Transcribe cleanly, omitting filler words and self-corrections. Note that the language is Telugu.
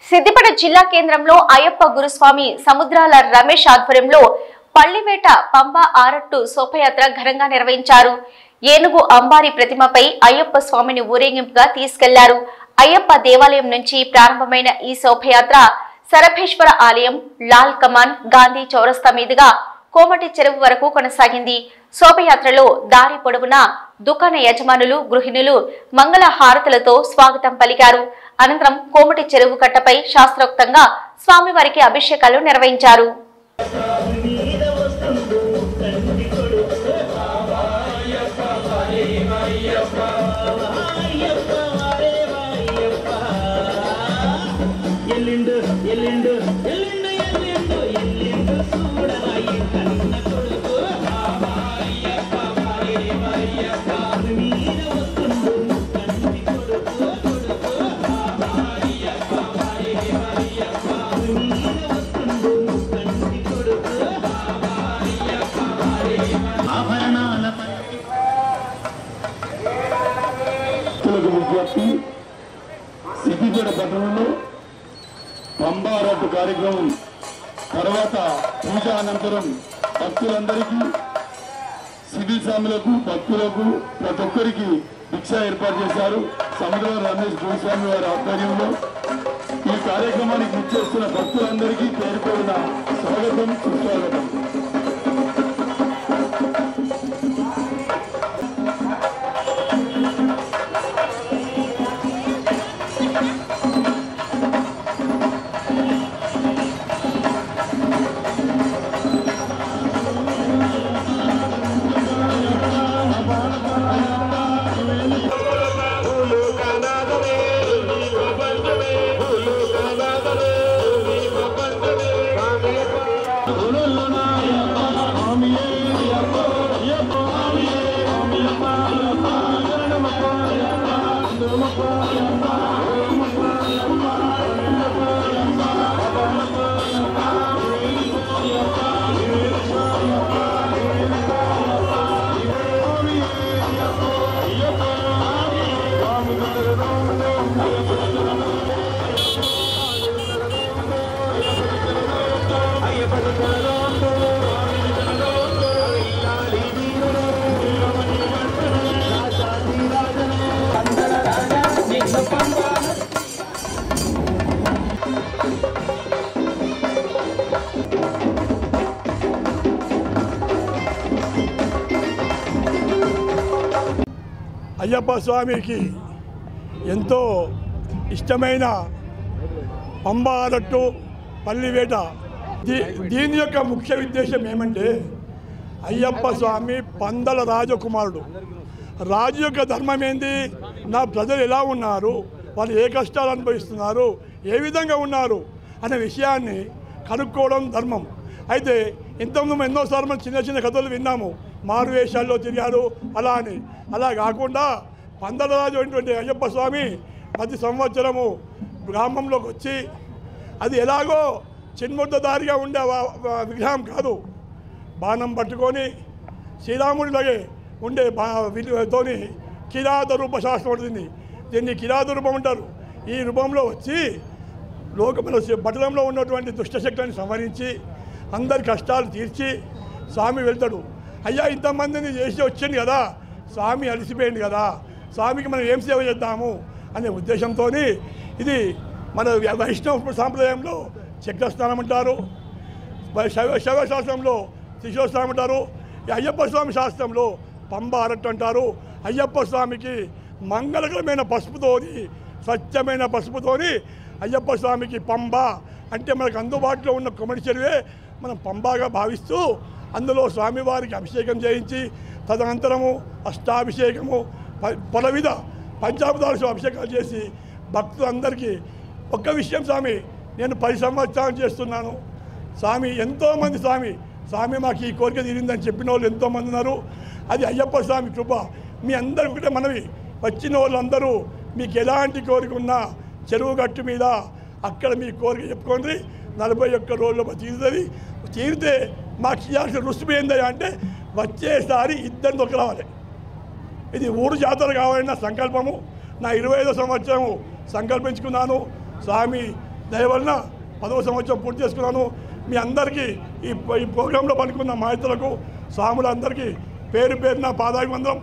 సిద్దిపేట జిల్లా కేంద్రంలో అయ్యప్ప గురుస్వామి సముద్రాల రమేష్ ఆధ్వర్యంలో పల్లివేట పంబ ఆరట్టు శోభయాత్ర ఘనంగా నిర్వహించారు. ఏనుగు అంబారి ప్రతిమపై అయ్యప్ప స్వామిని ఊరేగింపుగా తీసుకెళ్లారు. అయ్యప్ప దేవాలయం నుంచి ప్రారంభమైన ఈ శోభయాత్ర సరభేశ్వర ఆలయం, లాల్ కమాన్, గాంధీ చౌరస్తా మీదుగా కోమటి చెరువు వరకు కొనసాగింది. శోభయాత్రలో దారి పొడవునా దుకాణ యజమానులు, గృహిణులు మంగళ హారతులతో స్వాగతం పలికారు. అనంతరం కోమటి చెరువు కట్టపై శాస్త్రోక్తంగా స్వామివారికి అభిషేకాలు నిర్వహించారు. సిద్దిపేట పట్టణంలో పంబారట్టు కార్యక్రమం తర్వాత పూజ అనంతరం భక్తులందరికీ, సివిల్ స్వాములకు, భక్తులకు ప్రతి ఒక్కరికి భిక్ష ఏర్పాటు చేశారు. సముద్రాల రమేష్ గురుస్వామి వారి ఆధ్వర్యంలో ఈ కార్యక్రమానికి ఇచ్చేస్తున్న భక్తులందరికీ పేరుకోరిన స్వాగతం, సుస్వాగతం. అయ్యప్ప స్వామికి ఎంతో ఇష్టమైన పంబారట్టు పల్లివేట. దీని యొక్క ముఖ్య ఉద్దేశం ఏమంటే, అయ్యప్ప స్వామి పందల రాజకుమారుడు. రాజు యొక్క ధర్మం ఏంది? నా ప్రజలు ఎలా ఉన్నారు, వాళ్ళు ఏ కష్టాలు అనుభవిస్తున్నారు, ఏ విధంగా ఉన్నారు అనే విషయాన్ని కనుక్కోవడం ధర్మం. అయితే ఇంతకుముందు ఎన్నోసార్లు మనం చిన్న చిన్న కథలు విన్నాము. మారు వేషాల్లో తిరిగారు అలా అని. అలా కాకుండా పందలరాజు అయినటువంటి అయ్యప్ప స్వామి ప్రతి సంవత్సరము గ్రామంలోకి వచ్చి, అది ఎలాగో చిన్ముద్దదారిగా ఉండే విగ్రహం కాదు, బాణం పట్టుకొని శ్రీరాముడిలాగే ఉండే తోని కిరాత రూప శాస్త్రం ఉంటుంది. దీన్ని కిరాత రూపం అంటారు. ఈ రూపంలో వచ్చి లోకముల పట్టణంలో ఉన్నటువంటి దుష్టశక్తులను సంహరించి అందరి కష్టాలు తీర్చి స్వామి వెళ్తాడు. అయ్యా, ఇంతమందిని చేసి వచ్చింది కదా, స్వామి అలసిపోయింది కదా, స్వామికి మనం ఏం సేవ చేద్దాము అనే ఉద్దేశంతో ఇది మన వైష్ణవ సాంప్రదాయంలో చక్రస్నానం అంటారు, శైవ శాస్త్రంలో త్రిశూలస్నానం అంటారు, అయ్యప్ప స్వామి శాస్త్రంలో పంబ అరట్టు అంటారు. అయ్యప్ప స్వామికి మంగళకరమైన పసుపుతోని, స్వచ్ఛమైన పసుపుతోని అయ్యప్ప స్వామికి పంబ అంటే మనకు అందుబాటులో ఉన్న కొమటి చెరువే మనం పంబాగా భావిస్తూ అందులో స్వామివారికి అభిషేకం చేయించి, తదనంతరము అష్టాభిషేకము, పలవిధ పంచామృతాలతో అభిషేకాలు చేసి భక్తులందరికీ ఒక్క విషయం, స్వామి నేను 10 సంవత్సరాలు చేస్తున్నాను స్వామి, ఎంతోమంది స్వామి మాకు ఈ కోరిక తీరిందని చెప్పిన వాళ్ళు ఎంతోమంది ఉన్నారు. అది అయ్యప్ప స్వామి కృప. మీ అందరికీ ఒకటే మనవి, వచ్చిన వాళ్ళందరూ మీకు ఎలాంటి కోరిక ఉన్నా చెరువు గట్టు మీద అక్కడ మీ కోరిక చెప్పుకోండి. 41 రోజుల్లో తీరుతుంది. తీరితే మాకు చేయాల్సిన రుసుము ఏందయ్యా అంటే, వచ్చేసారి ఇద్దరిని దొరకరావాలి. ఇది ఊరు జాతర కావాలన్న సంకల్పము. నా 25వ సంవత్సరము సంకల్పించుకున్నాను. స్వామి దయవలన 10వ సంవత్సరం పూర్తి చేసుకున్నాను. మీ అందరికీ ఈ ప్రోగ్రాంలో పనుకున్న మాహితులకు స్వాములందరికీ పేరు పేరున పాదాభివందనం.